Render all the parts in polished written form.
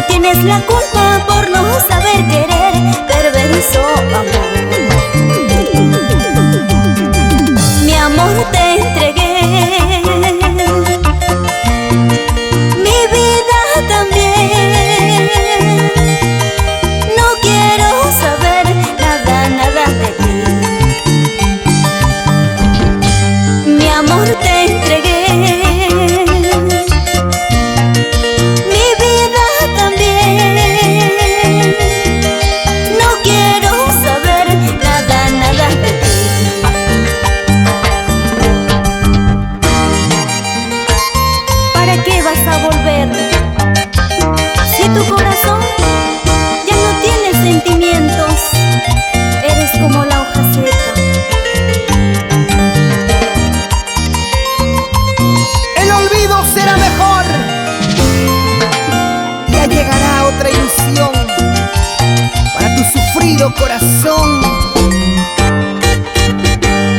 mismo tienes la culpa por no saber querer, perverso amor. Mi amor te entregué, mi vida también. No quiero saber nada, nada de ti. Mi amor te entregué, si tu corazón ya no tiene sentimientos, eres como la hoja seca. El olvido será mejor, ya llegará otra ilusión para tu sufrido corazón.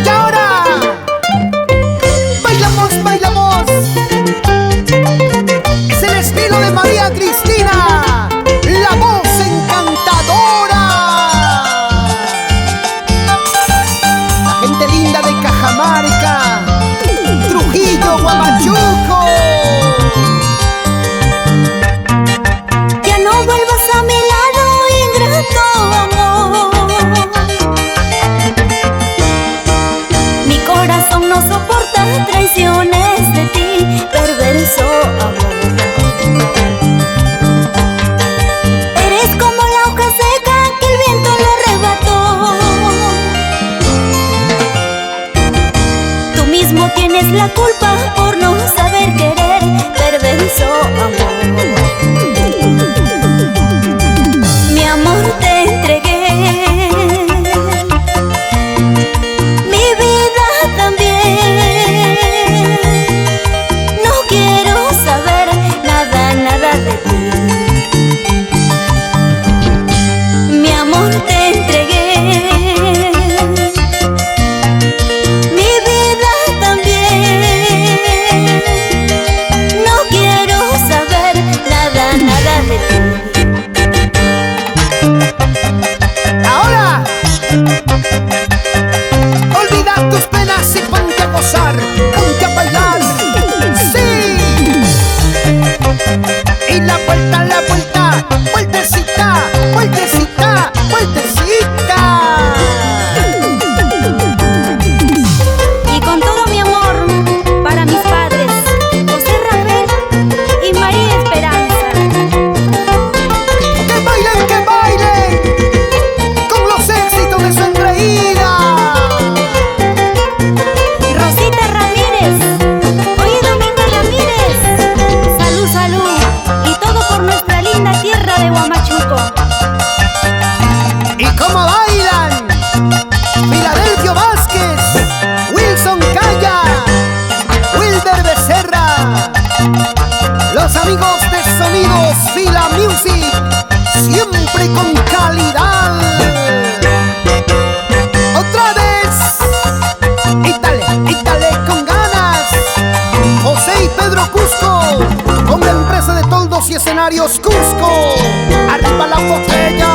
Y ahora bailamos, bailamos. Es el estilo de María Cristina, la voz encantadora. La gente linda de Cajamarca, Trujillo, Huamachuco. Ya no vuelvas a mi lado, ingrato amor. Mi corazón no soporta traiciones de ti, perverso amor. Eres como la hoja seca que el viento lo arrebató. Tú mismo tienes la culpa por no saber querer, perverso amor. Mi amor te entregué, mi vida también. No quiero saber nada, nada de ti. Mi amor te entregué, mi vida también. No quiero saber nada, nada de ti. Ahora olvida tus penas y ponte a gozar, ponte a bailar. Sí. Y la vuelta, vueltecita, vueltecita, vueltecita. Y con todo mi amor para mis padres, José Rafael y María Esperanza. Que bailen con los éxitos de su engreída. Rosita Ramírez, oye Domingo Ramírez. Salud, salud, y todo por nuestra linda tierra de Huamachuco. ¿Y cómo bailan? Filadelfio Vázquez, Wilson Calla, Wilder Becerra, los amigos de Sonidos Fila Music, siempre con calidad. Otra vez, ítale con ganas. José y Pedro Cusco, con la empresa de toldos y escenarios Cusco. Arriba la botella.